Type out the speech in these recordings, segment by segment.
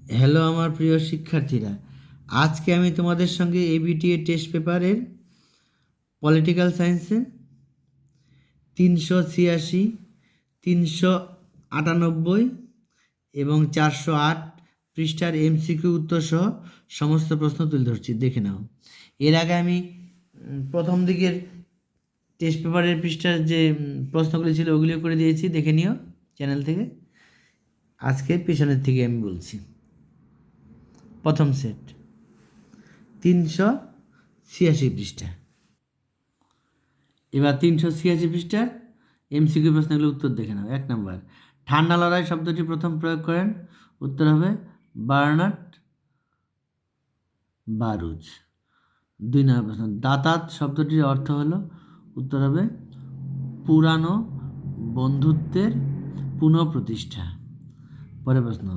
Hello আমার প্রিয় শিক্ষার্থীরা, আজকে আমি তোমাদের সঙ্গে এবিটিএ টেস্ট পেপারের পলিটিক্যাল সায়েন্সে 386, 398 এবং 408 পৃষ্ঠার এমসিকিউ উত্তর সহ সমস্ত প্রশ্ন তুলে ধরছি, দেখে নাও। এর আগে আমি প্রথম দিকের টেস্ট পেপারের পৃষ্ঠার যে প্রশ্নগুলি ছিল ওগুলিও করে দিয়েছি, দেখে নিও চ্যানেল থেকে। আজকে পেছনের থেকে আমি বলছি। প্রথম সেট 386 পৃষ্ঠা। এবার 386 পৃষ্ঠার এমসিকিউ প্রশ্নগুলোর উত্তর দেখে নাও। 1 নম্বর, ঠান্ডা লড়াই শব্দটি প্রথম প্রয়োগ করেন? উত্তর হবে বার্নার্ড বারুচ। 2 নম্বর প্রশ্ন, দাতাত শব্দটির অর্থ হলো? উত্তর হবে পুরানো বন্ধুত্বের পুনঃপ্রতিষ্ঠা। পরের প্রশ্ন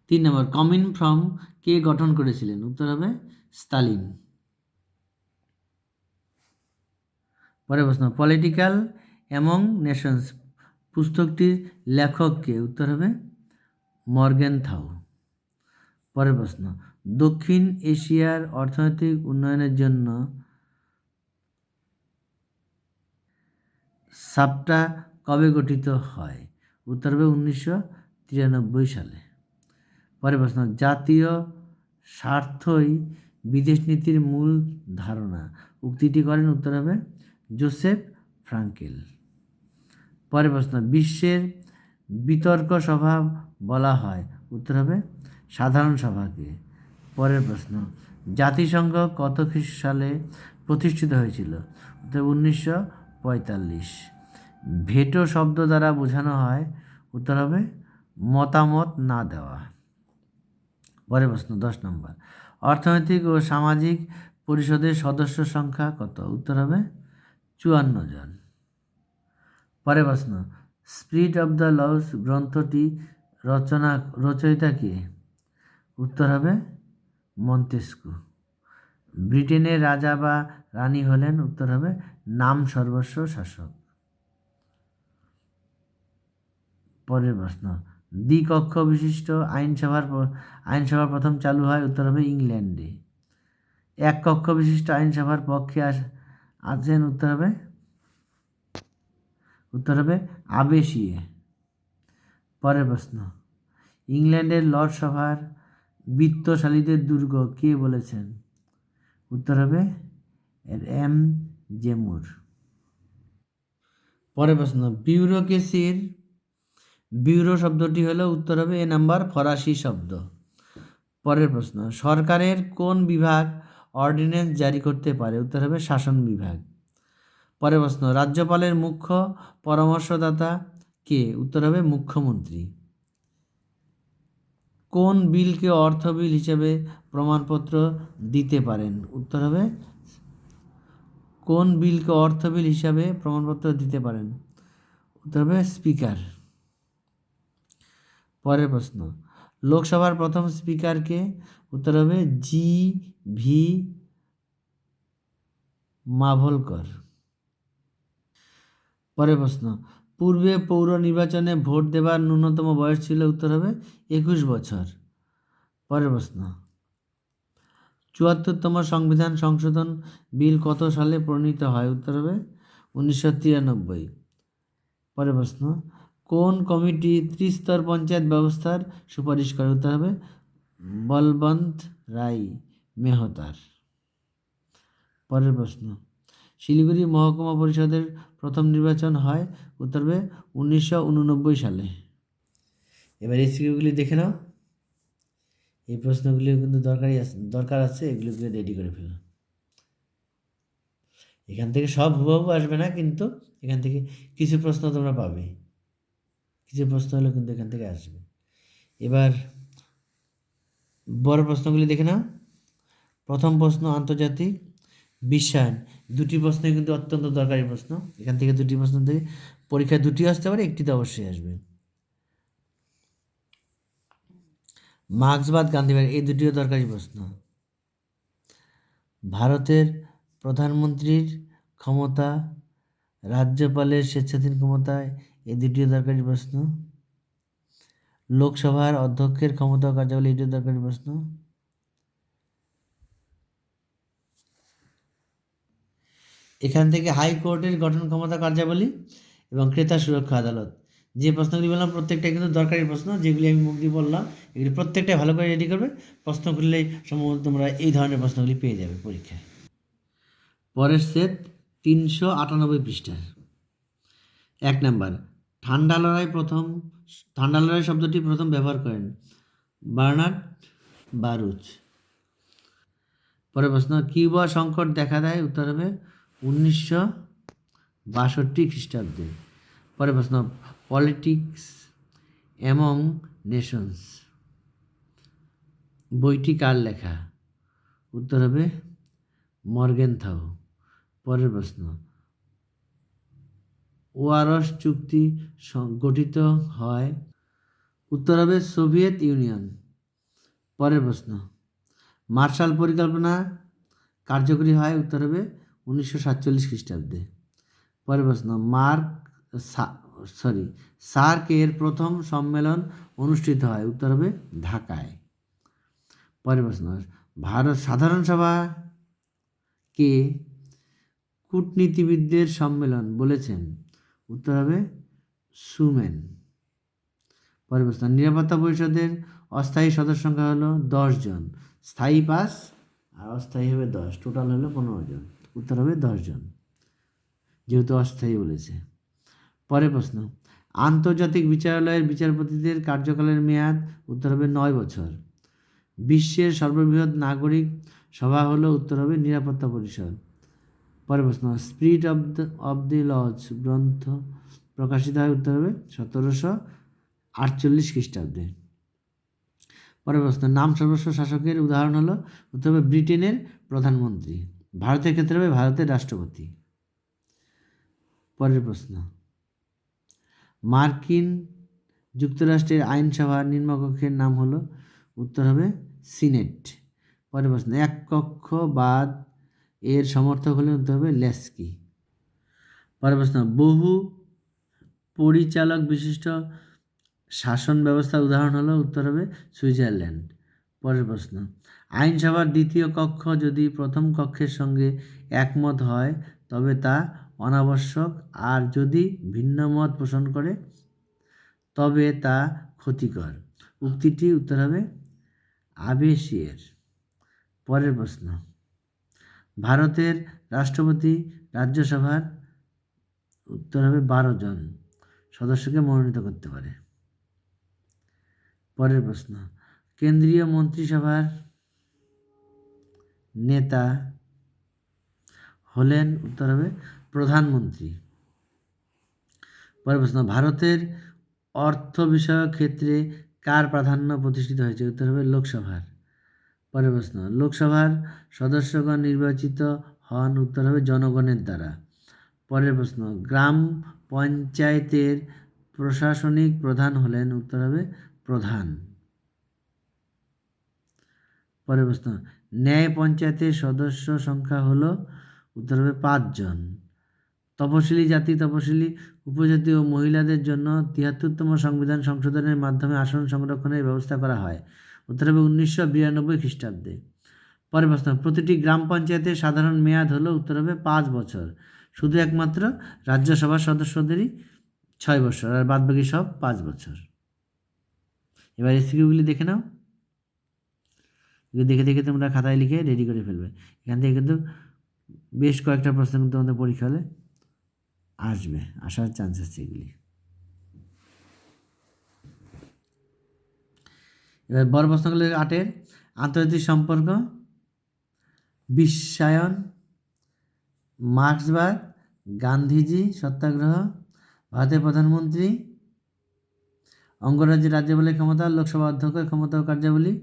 3 নম্বর, কমিন ফ্রম কে গঠন করেছিলেন? উত্তর হবে স্তালিন। পরের প্রশ্ন, পলিটিক্যাল অ্যামং নেশনস পুস্তকটির লেখক কে? উত্তর হবে মর্গেনথাউ। পরের প্রশ্ন, দক্ষিণ এশিয়ার অর্থনৈতিক উন্নয়নের জন্য সাপটা কবে গঠিত হয়? উত্তর হবে 1993 সালে। পরের প্রশ্ন, জাতীয় স্বার্থই বিদেশ নীতির মূল ধারণা উক্তিটি করেন? উত্তর হবে জোসেফ ফ্রাঙ্কেল। পরের প্রশ্ন, বিশ্বের বিতর্ক সভা বলা হয়? উত্তর হবে সাধারণ সভাকে। পরের প্রশ্ন, জাতিসংঘ কত সালে প্রতিষ্ঠিত হয়েছিল? উত্তর 1945। ভেটো শব্দ দ্বারা বোঝানো হয়? উত্তর হবে মতামত না দেওয়া। পরের প্রশ্ন 10 নম্বর, অর্থনৈতিক ও সামাজিক পরিষদের সদস্য সংখ্যা কত? উত্তর হবে 54 জন। পরের প্রশ্ন, স্পিরিট অব দ্য লস গ্রন্থটি রচয়িতা কে? উত্তর হবে মন্তেস্কু। ব্রিটেনের রাজা বা রানী হলেন? উত্তর হবে নাম সর্বস্ব শাসক। পরের প্রশ্ন, দ্বিকক্ষ বিশিষ্ট আইনসভার প্রথম চালু হয়? উত্তর হবে ইংল্যান্ডে। এক কক্ষ বিশিষ্ট আইনসভার পক্ষে আছেন? উত্তর হবে আবেশিয়ে। পরের প্রশ্ন, ইংল্যান্ডের লর্ড সভার বিত্তশালীদের দুর্গ কে বলেছেন? উত্তর হবে র্যাম জেমুর। পরের প্রশ্ন, বিউরোক্রেসির ব্যুরো শব্দটি হলো? উত্তর হবে এ নাম্বার ফরাসি শব্দ। পরের প্রশ্ন, সরকারের কোন বিভাগ অর্ডিন্যান্স জারি করতে পারে? উত্তর হবে শাসন বিভাগ। পরের প্রশ্ন, রাজ্যপালের মুখ্য পরামর্শদাতা কে? উত্তর হবে মুখ্যমন্ত্রী। কোন বিলকে অর্থ বিল হিসেবে প্রমাণপত্র দিতে পারেন? উত্তর হবে কোন বিলকে অর্থ বিল হিসাবে প্রমাণপত্র দিতে পারেন? উত্তর হবে স্পিকার। পরের প্রশ্ন, লোকসভার প্রথম স্পিকার কে? উত্তর হবে জি.ভি. মাভলকর। পরের প্রশ্ন, পূর্বে পৌর নির্বাচনে ভোট দেবার ন্যূনতম বয়স ছিল? উত্তর হবে 21 বছর। পরের প্রশ্ন, 74তম সংবিধান সংশোধন বিল কত সালে প্রণীত হয়? উত্তর হবে 1993। পরের প্রশ্ন, কোন কমিটি ত্রিস্তর পঞ্চায়েত ব্যবস্থার সুপারিশ করে? উত্তর হবে বলবন্ত রায় মেহতার। পরের প্রশ্ন, শিলিগুড়ি মহকুমা পরিষদের প্রথম নির্বাচন হয়? উত্তর হবে 1989 সালে। এবার এই সিকিউগুলি দেখে নাও। এই প্রশ্নগুলিও কিন্তু দরকার আছে, এগুলোকে রেডি করে ফেলো। এখান থেকে সব হুবহু আসবে না, কিন্তু এখান থেকে কিছু প্রশ্ন তোমরা পাবে, কিছু প্রশ্ন হলো কিন্তু এখান থেকে আসবে। এবার বড় প্রশ্নগুলি দেখে নাও। প্রথম প্রশ্ন, আন্তর্জাতিক বিশ্বায়ন। দুটি প্রশ্নই কিন্তু অত্যন্ত দরকারি প্রশ্ন। এখান থেকে দুটি প্রশ্ন থেকে পরীক্ষায় দুটি আসতে পারে, একটিতে অবশ্যই আসবে। মার্ক্সবাদ গান্ধীবাদ, এই দুটিও দরকারি প্রশ্ন। ভারতের প্রধানমন্ত্রীর ক্ষমতা, রাজ্যপালের স্বেচ্ছাধীন ক্ষমতা, এই দুটিও দরকারি প্রশ্ন। লোকসভার অধ্যক্ষের ক্ষমতা ও কার্যাবলী, এটিও দরকারি প্রশ্ন। এখান থেকে হাইকোর্টের গঠন ক্ষমতা, কার্যাবলী এবং ক্রেতা সুরক্ষা আদালত, যে প্রশ্নগুলি বললাম প্রত্যেকটাই কিন্তু দরকারি প্রশ্ন, যেগুলি আমি মুখ দিয়ে বললাম এগুলি প্রত্যেকটাই ভালো করে রেডি করবে। প্রশ্ন করলেই সম্ভবত তোমরা এই ধরনের প্রশ্নগুলি পেয়ে যাবে পরীক্ষায়। পরের সেট 398 পৃষ্ঠার। 1 নাম্বার, ঠান্ডা লড়াই শব্দটি প্রথম ব্যবহার করেন বার্নার্ড বারুচ। পরের প্রশ্ন, কিউবা সংকট দেখা দেয়, উত্তর হবে 1962 খ্রিস্টাব্দে। পরের প্রশ্ন, পলিটিক্স অ্যামং নেশনস বইটি কার লেখা, উত্তর হবে মর্গেনথাউ। পরের প্রশ্ন, ওয়ারশ চুক্তি গঠিত হয়, উত্তর হবে সোভিয়েত ইউনিয়ন। পরের প্রশ্ন, মার্শাল পরিকল্পনা কার্যকরী হয়, উত্তর হবে 1947 খ্রিস্টাব্দে। পরের প্রশ্ন, সার্কের প্রথম সম্মেলন অনুষ্ঠিত হয়, উত্তর হবে ঢাকায়। পরের প্রশ্ন, ভারত সাধারণ সভা কে কূটনীতিবিদদের সম্মেলন বলেছেন, উত্তর হবে সুমেন। পরের প্রশ্ন, নিরাপত্তা পরিষদের অস্থায়ী সদস্য সংখ্যা হলো 10 জন, স্থায়ী 5 আর অস্থায়ী হবে 10, টোটাল হলো 15 জন, উত্তর হবে 10 জন, যেহেতু অস্থায়ী বলেছে। পরের প্রশ্ন, আন্তর্জাতিক বিচারালয়ের বিচারপতিদের কার্যকালের মেয়াদ, উত্তর হবে 9 বছর। বিশ্বের সর্ববৃহৎ নাগরিক সভা হলো, উত্তর হবে নিরাপত্তা পরিষদ। পরের প্রশ্ন, স্পিরিট অব দি লজ গ্রন্থ প্রকাশিত হয়, উত্তর হবে 1748 খ্রিস্টাব্দে। পরের প্রশ্ন, নাম সর্বস্ব শাসকের উদাহরণ হলো, উত্তর হবে ব্রিটেনের প্রধানমন্ত্রী। ভারতের ক্ষেত্রে হবে ভারতের রাষ্ট্রপতি। পরের প্রশ্ন, মার্কিন যুক্তরাষ্ট্রের আইনসভার নিম্নকক্ষের নাম হলো, উত্তর হবে সিনেট। পরের প্রশ্ন, এক কক্ষবাদ এর সমর্থক হলে, উত্তর হবে লেস্কি। পরের প্রশ্ন, বহু পরিচালক বিশিষ্ট শাসন ব্যবস্থার উদাহরণ হলো, উত্তর হবে সুইজারল্যান্ড। পরের প্রশ্ন, আইনসভার দ্বিতীয় কক্ষ যদি প্রথম কক্ষের সঙ্গে একমত হয় তবে তা অনাবশ্যক, আর যদি ভিন্ন মত পোষণ করে তবে তা ক্ষতিকর। উক্তিটি, উত্তর হবে আবেসিয়ের। পরের প্রশ্ন, ভারতের রাষ্ট্রপতি রাজ্যসভার, উত্তর হবে 12 জন সদস্যকে মনোনীত করতে পারে। পরের প্রশ্ন, কেন্দ্রীয় মন্ত্রিসভার নেতা হলেন, উত্তর হবে প্রধানমন্ত্রী। পরের প্রশ্ন, ভারতের অর্থ বিষয়ক ক্ষেত্রে কার প্রাধান্য প্রতিষ্ঠিত হয়েছে, উত্তর হবে লোকসভার। পরের প্রশ্ন, লোকসভার সদস্যগণ নির্বাচিত হন, উত্তর হবে জনগণের দ্বারা। পরের প্রশ্ন, গ্রাম পঞ্চায়েতের প্রশাসনিক প্রধান হলেন, উত্তর হবে প্রধান। পরের প্রশ্ন, ন্যায় পঞ্চায়েতের সদস্য সংখ্যা হলো, উত্তর হবে 5 জন। তপশিলি জাতি, তপশিলি উপজাতি ও মহিলাদের জন্য 73তম সংবিধান সংশোধনের মাধ্যমে আসন সংরক্ষণের ব্যবস্থা করা হয়, উত্তর হবে 1992 খ্রিস্টাব্দে। পরের প্রশ্ন, প্রতিটি গ্রাম পঞ্চায়েতের সাধারণ মেয়াদ হলো, উত্তর হবে 5 বছর। শুধু একমাত্র রাজ্যসভার সদস্যদেরই 6 বছর, আর বাদবাকি সব 5 বছর। এবার এসিকিউগুলি দেখে নাও, দেখে দেখে তোমরা খাতায় লিখে রেডি করে ফেলবে। এখান থেকে কিন্তু বেশ কয়েকটা প্রশ্ন কিন্তু তোমাদের পরীক্ষা হলে আসার চান্স আছে এগুলি। এবার বড় প্রশ্নগুলো 8-এর, আন্তর্জাতিক সম্পর্ক, বিশ্বায়ন, মার্ক্সবাদ, গান্ধীজি সত্যাগ্রহ, ভারতের প্রধানমন্ত্রী, অঙ্গরাজ্যের রাজ্যপালের ক্ষমতা, লোকসভা অধ্যক্ষের ক্ষমতা ও কার্যাবলী,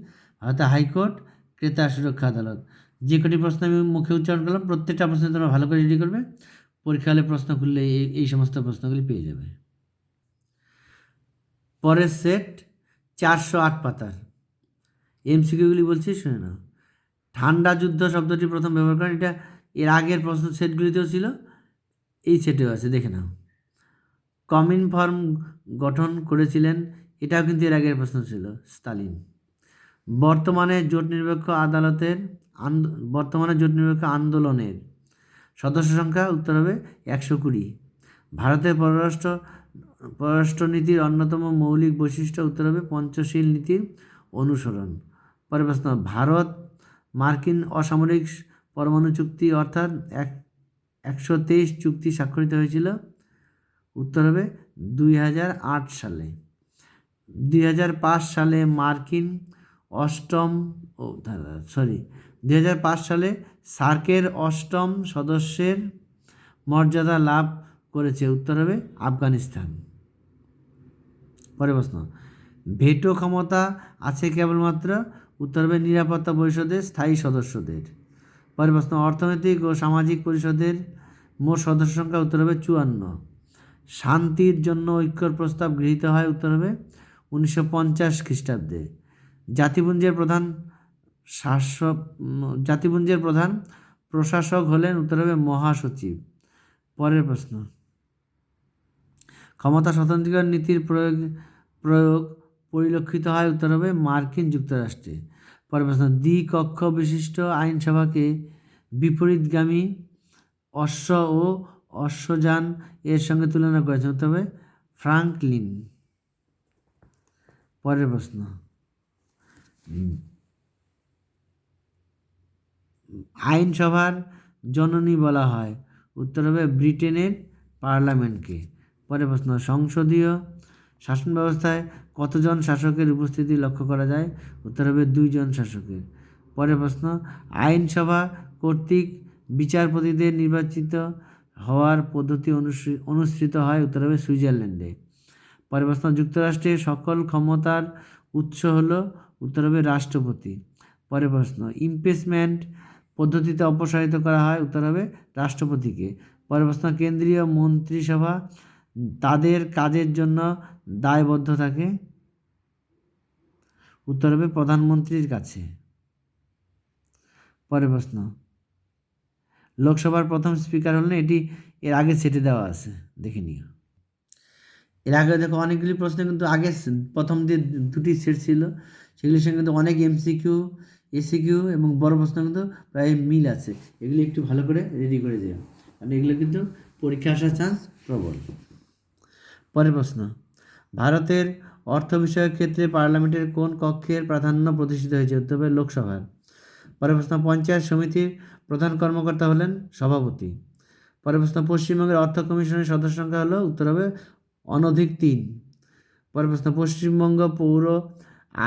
ভারতের হাইকোর্ট, ক্রেতা সুরক্ষা আদালত। যে কটি প্রশ্ন আমি মুখে উচ্চারণ করলাম প্রত্যেকটা প্রশ্ন তোমরা ভালো করে রেডি করবে, পরীক্ষা হলে প্রশ্ন খুললে এই সমস্ত প্রশ্নগুলি পেয়ে যাবে। পরের সেট 408 পাতার এমসিকিউগুলি বলছি, শুনে নাও। ঠান্ডা যুদ্ধ শব্দটি প্রথম ব্যবহার করেন, এটা এর আগের প্রশ্ন সেটগুলিতেও ছিল, এই সেটেও আছে, দেখে নাও। কমিনফর্ম গঠন করেছিলেন? এটাও কিন্তু এর আগের প্রশ্ন ছিল, স্তালিন। বর্তমানে জোট নিরপেক্ষ আন্দোলনের সদস্য সংখ্যা উত্তর হবে 120। ভারতের পররাষ্ট্রনীতির অন্যতম মৌলিক বৈশিষ্ট্য উত্তর হবে পঞ্চশীল নীতির অনুসরণ। পরের প্রশ্ন, ভারত মার্কিন অসামরিক পরমাণু চুক্তি অর্থাৎ 123 চুক্তি স্বাক্ষরিত হয়েছিল? উত্তর হবে 2008 সালে। 2005 সালে মার্কিন অষ্টম 2005 সালে সার্কের অষ্টম সদস্যের মর্যাদা লাভ করেছে? উত্তর হবে আফগানিস্তান। পরের প্রশ্ন, ভেটো ক্ষমতা আছে কেবলমাত্র? উত্তর হবে নিরাপত্তা পরিষদের স্থায়ী সদস্যদের। পরের প্রশ্ন, অর্থনৈতিক ও সামাজিক পরিষদের মোট সদস্য সংখ্যা? উত্তর হবে 54। শান্তির জন্য ঐক্যর প্রস্তাব গৃহীত হয়? উত্তর হবে 1950 খ্রিস্টাব্দে। জাতিপুঞ্জের প্রধান প্রশাসক হলেন? উত্তর হবে মহাসচিব। পরের প্রশ্ন, ক্ষমতা স্বতন্ত্রীকরণ নীতির প্রয়োগ পরিলক্ষিত হয়? উত্তর হবে মার্কিন যুক্তরাষ্ট্রে। পরের প্রশ্ন, দ্বিকক্ষ বিশিষ্ট আইনসভাকে বিপরীতগামী অশ্ব ও অশ্বযান এর সঙ্গে তুলনা করেছে? উত্তর হবে ফ্রাঙ্কলিন। পরের প্রশ্ন, আইনসভার জননী বলা হয়? উত্তর হবে ব্রিটেনের পার্লামেন্টকে। পরের প্রশ্ন, সংসদীয় শাসন ব্যবস্থায় কতজন শাসকের উপস্থিতি লক্ষ্য করা যায়? উত্তর হবে 2 জন শাসকের। পরের প্রশ্ন, আইনসভা কর্তৃক বিচারপতিদের নির্বাচিত হওয়ার পদ্ধতি অনুসৃত হয়? উত্তর হবে সুইজারল্যান্ডে। পরের প্রশ্ন, যুক্তরাষ্ট্রের সকল ক্ষমতার উৎস হলো? উত্তর হবে রাষ্ট্রপতি। পরের প্রশ্ন, ইমপিচমেন্ট পদ্ধতিতে অপসারিত করা হয়? উত্তর হবে রাষ্ট্রপতিকে। পরের প্রশ্ন, কেন্দ্রীয় মন্ত্রিসভা তাদের কাজের জন্য দায়বদ্ধ থাকে? উত্তর হবে প্রধানমন্ত্রীর কাছে। পরের প্রশ্ন, লোকসভার প্রথম স্পিকার হলেন? এটি এর আগে সেটে দেওয়া আছে, দেখে নিও। এর আগে দেখো অনেকগুলি প্রশ্ন কিন্তু আগে প্রথম দিয়ে 2টি সেট ছিল, সেগুলির সঙ্গে কিন্তু অনেক এমসিকিউ, এসিকিউ এবং বড় প্রশ্ন কিন্তু প্রায় মিল আছে। এগুলি একটু ভালো করে রেডি করে দিও, কারণ এগুলো কিন্তু পরীক্ষা আসার চান্স প্রবল। পরের প্রশ্ন, ভারতের অর্থ বিষয়ক ক্ষেত্রে পার্লামেন্টের কোন কক্ষের প্রাধান্য প্রতিষ্ঠিত হয়েছে? উত্তর হবে লোকসভার। পরের প্রশ্ন, পঞ্চায়েত সমিতির প্রধান কর্মকর্তা হলেন সভাপতি। পরের প্রশ্ন, পশ্চিমবঙ্গের অর্থ কমিশনের সদস্য সংখ্যা হলো? উত্তর হবে অনধিক 3। পরের প্রশ্ন, পশ্চিমবঙ্গ পৌর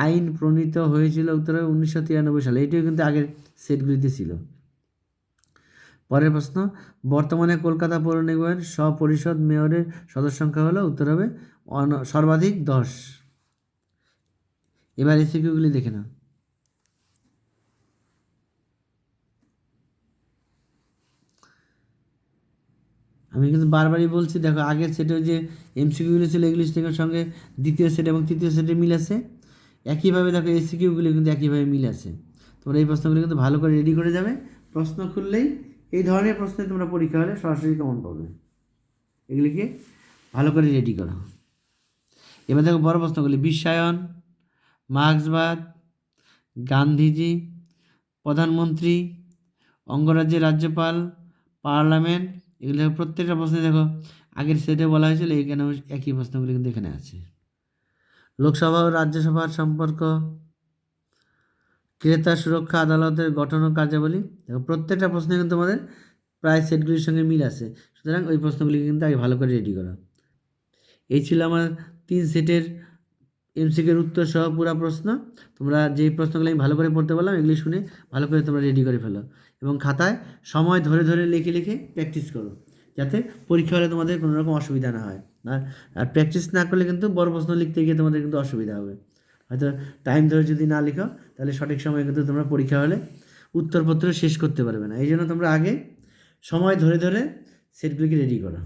আইন প্রণীত হয়েছিল? উত্তর হবে 1993 সালে। এটিও কিন্তু আগের সেটগুলিতে ছিল। পরের প্রশ্ন, বর্তমানে কলকাতা পৌর নিগমের স্বপরিষদ মেয়রের সদস্য সংখ্যা হলো? উত্তর হবে সর্বাধিক 10। এবার এসিকিউগুলি দেখে নাও। আমি কিন্তু বারবারই বলছি, দেখো আগের সেটে যে এমসিকিউগুলি ছিল এগুলির সঙ্গে দ্বিতীয় সেট এবং তৃতীয় সেটে মিল আছে। একইভাবে দেখো এসিকিউগুলি কিন্তু একইভাবে মিল আছে। তোমরা এই প্রশ্নগুলি কিন্তু ভালো করে রেডি করে যাবে। প্রশ্ন খুললেই এই ধরনের প্রশ্নে তোমরা পরীক্ষা হলে সরাসরি কমন পাবে। এগুলিকে ভালো করে রেডি করো। এবার দেখো বড় প্রশ্নগুলি, বিশ্বায়ন, মার্ক্সবাদ, গান্ধীজি, প্রধানমন্ত্রী, অঙ্গরাজ্যের রাজ্যপাল, পার্লামেন্ট, এগুলো প্রত্যেকটা প্রশ্নে দেখো আগের সেটে বলা হয়েছিল, এইখানে একই প্রশ্নগুলি কিন্তু এখানে আছে। লোকসভা ও রাজ্যসভার সম্পর্ক, ক্রেতা সুরক্ষা আদালতের গঠন ও কার্যাবলী, দেখো প্রত্যেকটা প্রশ্নে কিন্তু আমাদের প্রায় সেটগুলির সঙ্গে মিল আছে। সুতরাং ওই প্রশ্নগুলি কিন্তু আগে ভালো করে রেডি করো। এই ছিল আমার 3 সেটের এমসিকিউর উত্তর সহ পুরা প্রশ্ন। তোমরা যেই প্রশ্নগুলি আমি ভালো করে পড়তে বললাম এগুলি শুনে ভালো করে তোমরা রেডি করে ফেলো এবং খাতায় সময় ধরে ধরে লিখে লিখে প্র্যাকটিস করো, যাতে পরীক্ষা হলে তোমাদের কোনো রকম অসুবিধা না হয়। আর প্র্যাকটিস না করলে কিন্তু বড় প্রশ্ন লিখতে গিয়ে তোমাদের কিন্তু অসুবিধা হবে। হয়তো টাইম ধরে যদি না লিখো তাহলে সঠিক সময়ে কিন্তু তোমরা পরীক্ষা হলে উত্তরপত্র শেষ করতে পারবে না। এই জন্য তোমরা আগে সময় ধরে ধরে সেটগুলিকে রেডি করো।